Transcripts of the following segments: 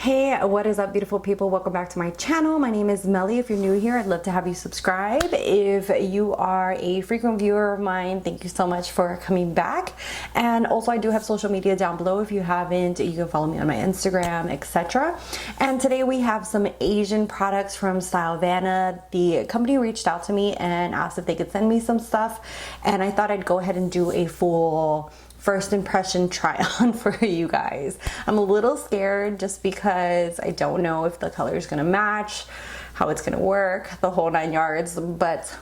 Hey, what is up, beautiful people? Welcome back to my channel. My name is Meli. If you're new here, I'd love to have you subscribe. If you are a frequent viewer of mine, thank you so much for coming back. And also, I do have social media down below. If you haven't, you can follow me on my Instagram, etc. And today we have some Asian products from Stylevana. The company reached out to me and asked if they could send me some stuff, and I thought I'd go ahead and do a full first impression try on for you guys. I'm a little scared just because I don't know if the color is gonna match, how it's gonna work, the whole 9 yards, but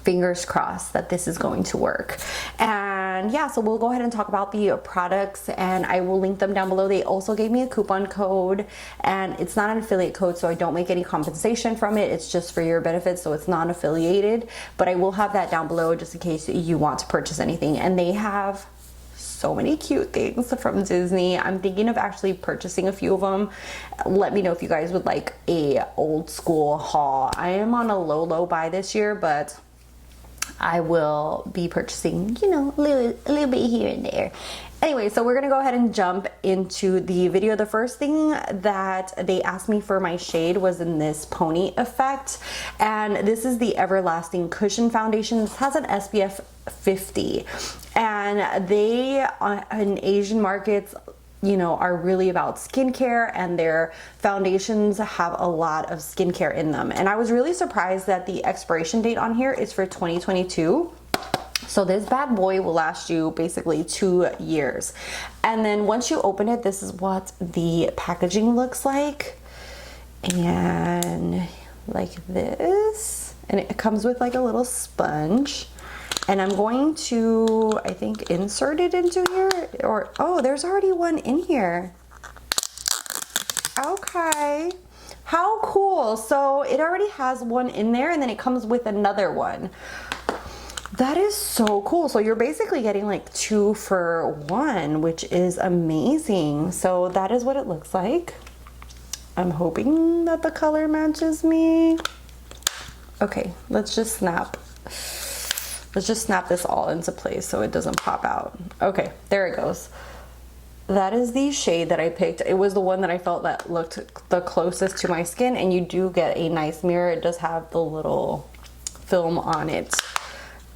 fingers crossed that this is going to work. And yeah, so we'll go ahead and talk about the products, and I will link them down below. They also gave me a coupon code, and it's not an affiliate code, so I don't make any compensation from it. It's just for your benefit, so it's non-affiliated, but I will have that down below just in case you want to purchase anything. And they have so many cute things from Disney. I'm thinking of actually purchasing a few of them. Let me know if you guys would like a old school haul. I am on a low buy this year, but I will be purchasing, you know, a little bit here and there. Anyway, so we're gonna go ahead and jump into the video. The first thing that they asked me for my shade was in this pony effect, and this is the Everlasting Cushion Foundation. This has an SPF 50, and they in Asian markets, you know, are really about skincare, and their foundations have a lot of skincare in them. And I was really surprised that the expiration date on here is for 2022. So this bad boy will last you basically 2 years. And then once you open it, this is what the packaging looks like. And like this. And it comes with like a little sponge. And I'm going to, I think, insert it into here. Or, oh, there's already one in here. Okay. How cool. So it already has one in there, and then it comes with another one. That is so cool. So you're basically getting like 2 for 1, which is amazing. So that is what it looks like. I'm hoping that the color matches me. Okay, let's just snap this all into place so it doesn't pop out. Okay, there it goes. That is the shade that I picked. It was the one that I felt that looked the closest to my skin, and you do get a nice mirror. It does have the little film on it.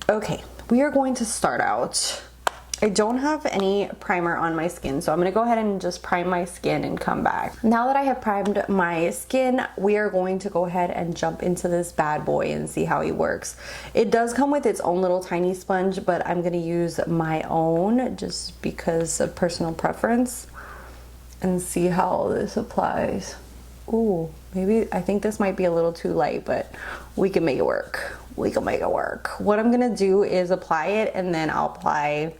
Okay, we are going to start out. I don't have any primer on my skin, so I'm gonna go ahead and just prime my skin and come back. Now that I have primed my skin, we are going to go ahead and jump into this bad boy and see how he works. It does come with its own little tiny sponge, but I'm gonna use my own just because of personal preference and see how this applies. Ooh, maybe I think this might be a little too light, but we can make it work. We can make it work. What I'm gonna do is apply it, and then I'll apply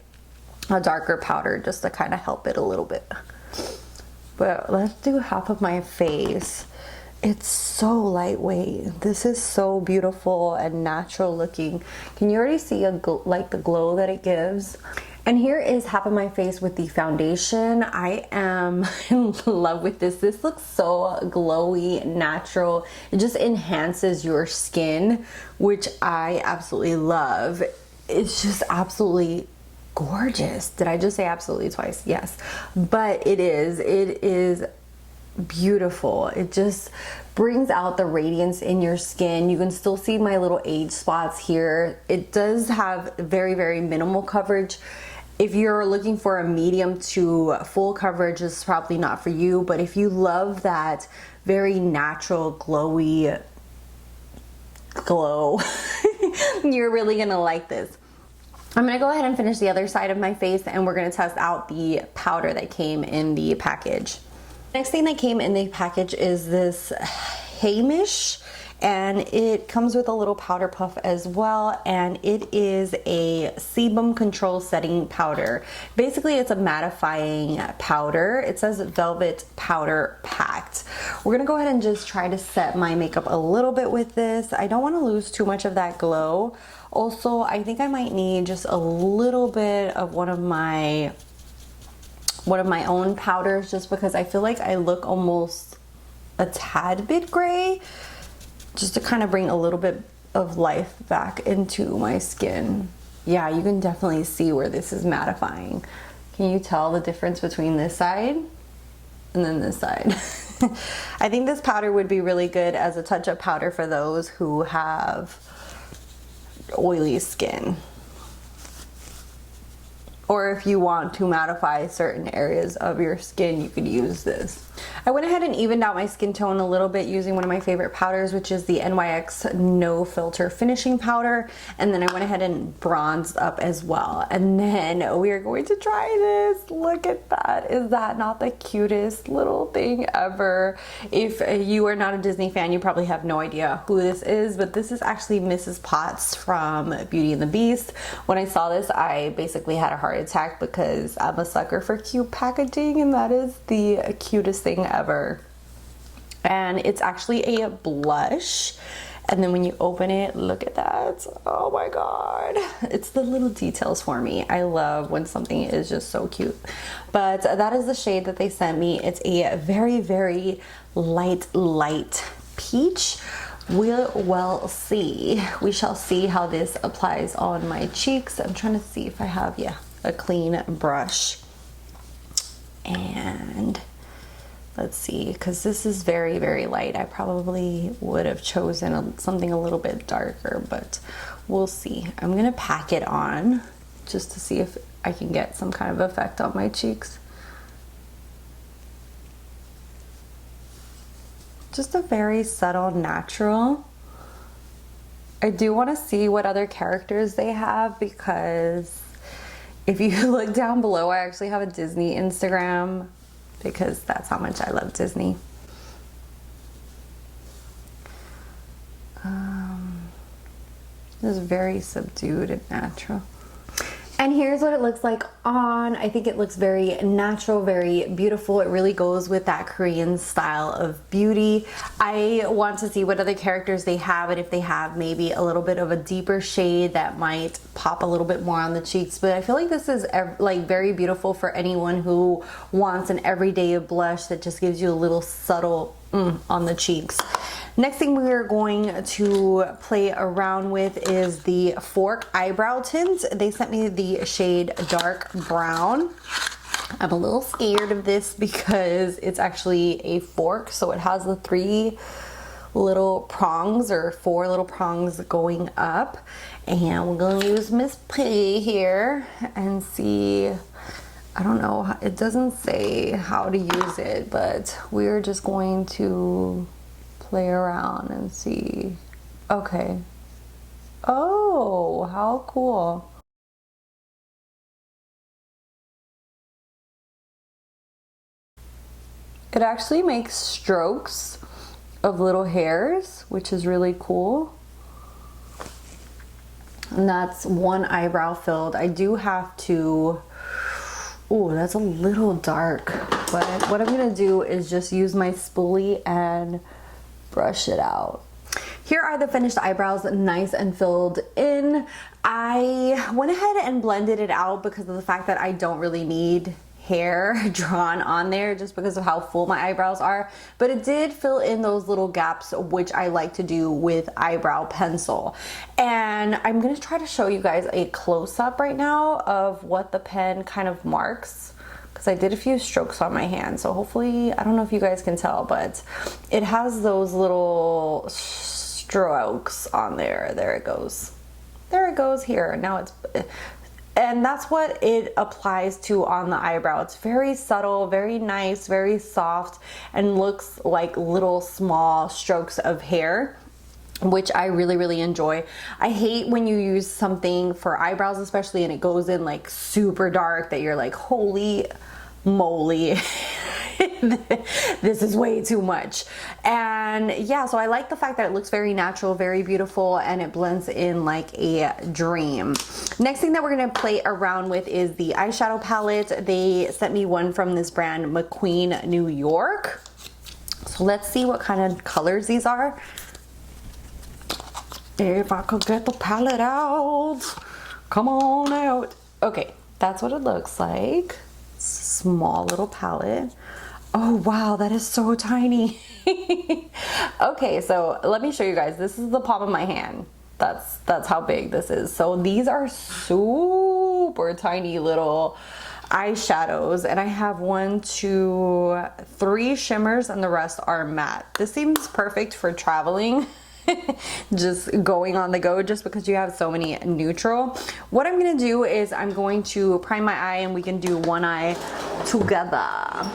a darker powder just to kind of help it a little bit. But let's do half of my face. It's so lightweight. This is so beautiful and natural looking. Can you already see like the glow that it gives? And here is half of my face with the foundation. I am in love with this. This looks so glowy, natural. It just enhances your skin, which I absolutely love. It's just absolutely gorgeous. Did I just say absolutely twice? Yes. But it is beautiful. It just brings out the radiance in your skin. You can still see my little age spots here. It does have very, very minimal coverage. If you're looking for a medium to full coverage, this is probably not for you. But if you love that very natural, glowy glow, you're really gonna like this. I'm gonna go ahead and finish the other side of my face, and we're gonna test out the powder that came in the package. Next thing that came in the package is this Heimish, and it comes with a little powder puff as well, and it is a sebum control setting powder. Basically, it's a mattifying powder. It says velvet powder packed. We're gonna go ahead and just try to set my makeup a little bit with this. I don't want to lose too much of that glow. Also, I think I might need just a little bit of one of my own powders, just because I feel like I look almost a tad bit gray, just to kind of bring a little bit of life back into my skin. Yeah, you can definitely see where this is mattifying. Can you tell the difference between this side and then this side. I think this powder would be really good as a touch-up powder for those who have oily skin. Or if you want to mattify certain areas of your skin, you could use this. I went ahead and evened out my skin tone a little bit using one of my favorite powders, which is the NYX No Filter Finishing Powder. And then I went ahead and bronzed up as well. And then we are going to try this. Look at that. Is that not the cutest little thing ever? If you are not a Disney fan, you probably have no idea who this is, but this is actually Mrs. Potts from Beauty and the Beast. When I saw this, I basically had a heart attack because I'm a sucker for cute packaging, and that is the cutest thing ever. And it's actually a blush, and then when you open it, look at that. Oh my god, it's the little details for me. I love when something is just so cute. But that is the shade that they sent me. It's a very, very light peach. We'll see. We shall see how this applies on my cheeks. I'm trying to see if I have, yeah, a clean brush. And let's see, because this is very, very light. I probably would have chosen something a little bit darker, but we'll see. I'm gonna pack it on just to see if I can get some kind of effect on my cheeks. Just a very subtle natural. I do want to see what other characters they have, because if you look down below, I actually have a Disney Instagram because that's how much I love Disney. This is very subdued and natural. And here's what it looks like on. I think it looks very natural, very beautiful. It really goes with that Korean style of beauty. I want to see what other characters they have, and if they have maybe a little bit of a deeper shade that might pop a little bit more on the cheeks. But I feel like this is like very beautiful for anyone who wants an everyday blush that just gives you a little subtle on the cheeks. Next thing we're going to play around with is the Fork Eyebrow Tint. They sent me the shade Dark Brown. I'm a little scared of this because it's actually a fork, so it has the 3 little prongs, or 4 little prongs going up. And we're gonna use Miss P here and see. I don't know, it doesn't say how to use it, but we're just going to play around and see. Okay. Oh, how cool. It actually makes strokes of little hairs, which is really cool. And that's one eyebrow filled. I do have to, oh, that's a little dark, but what I'm gonna do is just use my spoolie and brush it out. Here are the finished eyebrows, nice and filled in. I went ahead and blended it out because of the fact that I don't really need hair drawn on there just because of how full my eyebrows are, but it did fill in those little gaps, which I like to do with eyebrow pencil. And I'm gonna try to show you guys a close-up right now of what the pen kind of marks, because I did a few strokes on my hand, so hopefully, I don't know if you guys can tell, but it has those little strokes on there. There it goes. There it goes here. Now it's, and that's what it applies to on the eyebrow. It's very subtle, very nice, very soft, and looks like little small strokes of hair, which I really, really enjoy. I hate when you use something for eyebrows especially and it goes in like super dark that you're like, holy moly. This is way too much. And yeah, so I like the fact that it looks very natural, very beautiful, and it blends in like a dream. Next thing that we're gonna play around with is the eyeshadow palette. They sent me one from this brand, McQueen New York. So let's see what kind of colors these are. If I could get the palette out, come on out. Okay, that's what it looks like. Small little palette. Oh wow, that is so tiny. Okay, so let me show you guys. This is the palm of my hand. That's how big this is. So these are super tiny little eyeshadows, and I have 1, 2, 3 shimmers and the rest are matte. This seems perfect for traveling. Just going on the go, just because you have so many neutral. What I'm gonna do is I'm going to prime my eye, and we can do one eye together.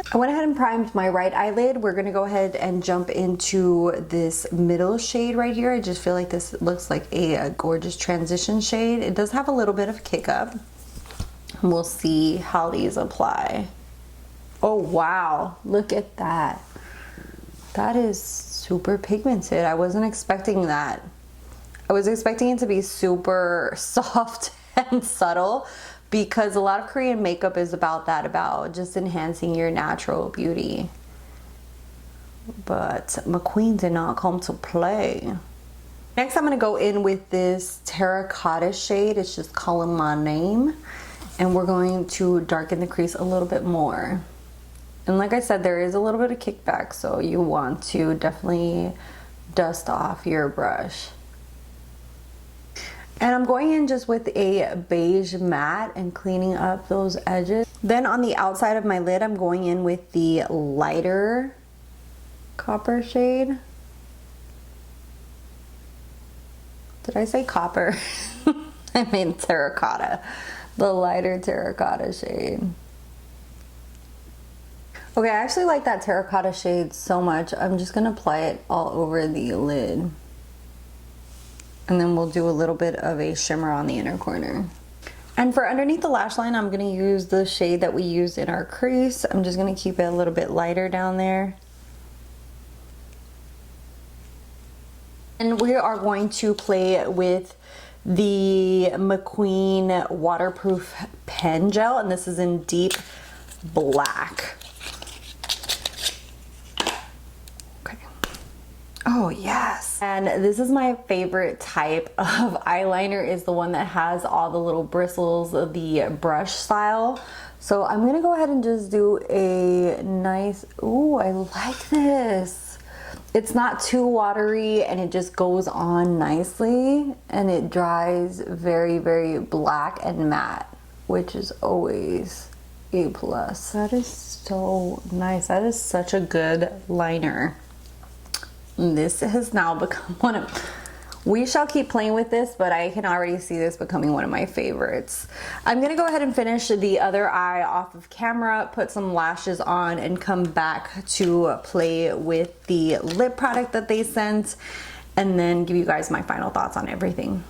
I went ahead and primed my right eyelid. We're gonna go ahead and jump into this middle shade right here. I just feel like this looks like a gorgeous transition shade. It does have a little bit of kick up. We'll see how these apply. Oh wow, look at that. That is super pigmented. I wasn't expecting that. I was expecting it to be super soft and subtle, because a lot of Korean makeup is about that, about just enhancing your natural beauty. But McQueen did not come to play. Next, I'm gonna go in with this terracotta shade. It's just calling my name. And we're going to darken the crease a little bit more. And like I said, there is a little bit of kickback, so you want to definitely dust off your brush. And I'm going in just with a beige matte and cleaning up those edges. Then on the outside of my lid, I'm going in with the lighter copper shade. Did I say copper? I mean terracotta. The lighter terracotta shade. Okay, I actually like that terracotta shade so much. I'm just gonna apply it all over the lid. And then we'll do a little bit of a shimmer on the inner corner. And for underneath the lash line, I'm gonna use the shade that we used in our crease. I'm just gonna keep it a little bit lighter down there. And we are going to play with the McQueen waterproof pen gel, and this is in deep black. Oh yes. And this is my favorite type of eyeliner, is the one that has all the little bristles of the brush style. So I'm gonna go ahead and just do a nice, ooh, I like this. It's not too watery, and it just goes on nicely, and it dries very, very black and matte, which is always a plus. That is so nice. That is such a good liner. This has now become one of, we shall keep playing with this, but I can already see this becoming one of my favorites. I'm gonna go ahead and finish the other eye off of camera, put some lashes on, and come back to play with the lip product that they sent, and then give you guys my final thoughts on everything.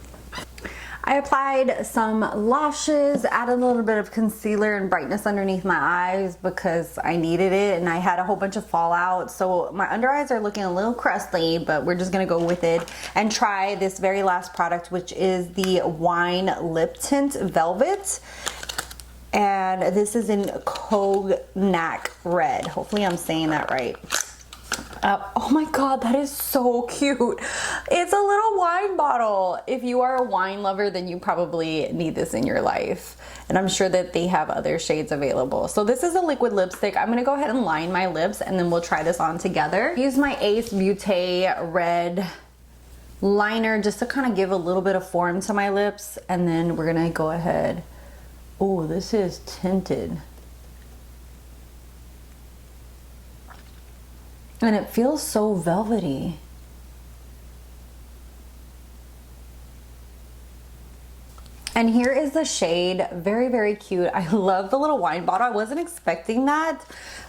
I applied some lashes, added a little bit of concealer and brightness underneath my eyes because I needed it, and I had a whole bunch of fallout. So my under eyes are looking a little crusty, but we're just gonna go with it and try this very last product, which is the Wine Lip Tint Velvet. And this is in Cognac Red. Hopefully I'm saying that right. Oh my god, that is so cute. It's a little wine bottle. If you are a wine lover, then you probably need this in your life. And I'm sure that they have other shades available. So this is a liquid lipstick. I'm gonna go ahead and line my lips, and then we'll try this on together. Use my Ace Beauté red liner just to kind of give a little bit of form to my lips. And then we're gonna go ahead. Oh, this is tinted. And it feels so velvety. And here is the shade. Very, very cute. I love the little wine bottle. I wasn't expecting that,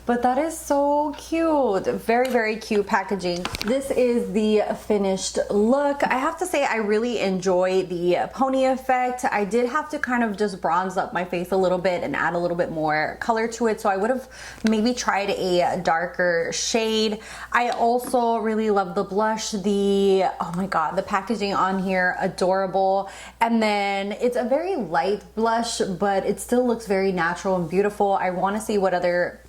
but that is so cute. Very, very cute packaging. This is the finished look. I have to say I really enjoy the pony effect. I did have to kind of just bronze up my face a little bit and add a little bit more color to it. So I would have maybe tried a darker shade. I also really love the blush. Oh my god, the packaging on here, adorable. And then it's a very light blush, but it still looks very natural and beautiful. I want to see what other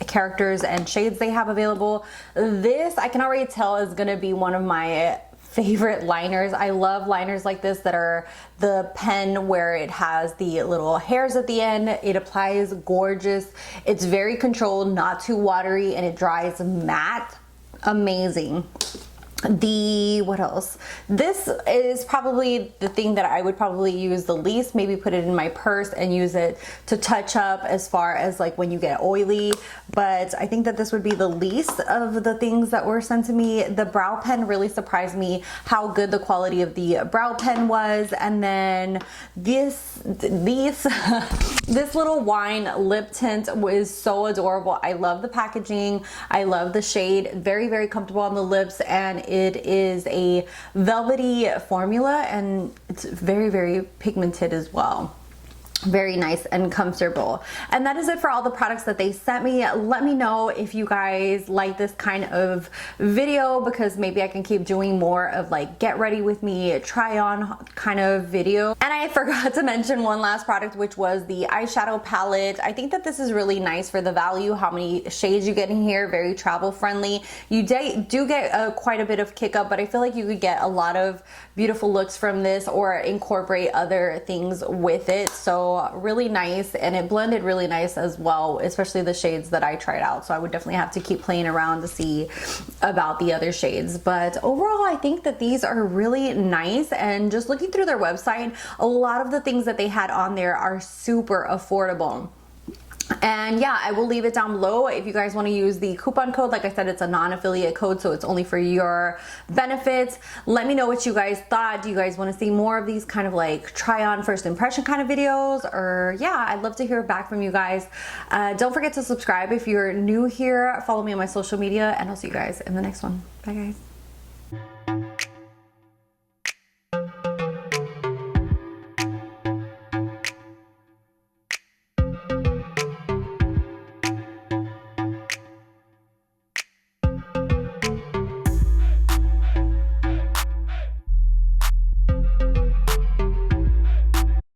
characters and shades they have available. This I can already tell is going to be one of my favorite liners. I love liners like this that are the pen where it has the little hairs at the end. It applies gorgeous. It's very controlled, not too watery, and it dries matte. Amazing. what else? This is probably the thing that I would probably use the least, maybe put it in my purse and use it to touch up as far as like when you get oily. But I think that this would be the least of the things that were sent to me. The brow pen really surprised me how good the quality of the brow pen was. And then this little wine lip tint was so adorable. I love the packaging. I love the shade. Very, very comfortable on the lips, and it is a velvety formula, and it's very, very pigmented as well. Very nice and comfortable. And that is it for all the products that they sent me. Let me know if you guys like this kind of video, because maybe I can keep doing more of like get ready with me, try on kind of video. And I forgot to mention one last product, which was the eyeshadow palette. I think that this is really nice for the value, how many shades you get in here, very travel friendly. You do get quite a bit of kick up, but I feel like you could get a lot of beautiful looks from this or incorporate other things with it. So really nice, and it blended really nice as well, especially the shades that I tried out. So I would definitely have to keep playing around to see about the other shades. But overall, I think that these are really nice, and just looking through their website, a lot of the things that they had on there are super affordable. And yeah, I will leave it down below if you guys want to use the coupon code. Like I said, it's a non-affiliate code, so it's only for your benefits. Let me know what you guys thought. Do you guys want to see more of these kind of like try on first impression kind of videos? Or yeah, I'd love to hear back from you guys. Don't forget to subscribe if you're new here. Follow me on my social media, and I'll see you guys in the next one. Bye guys.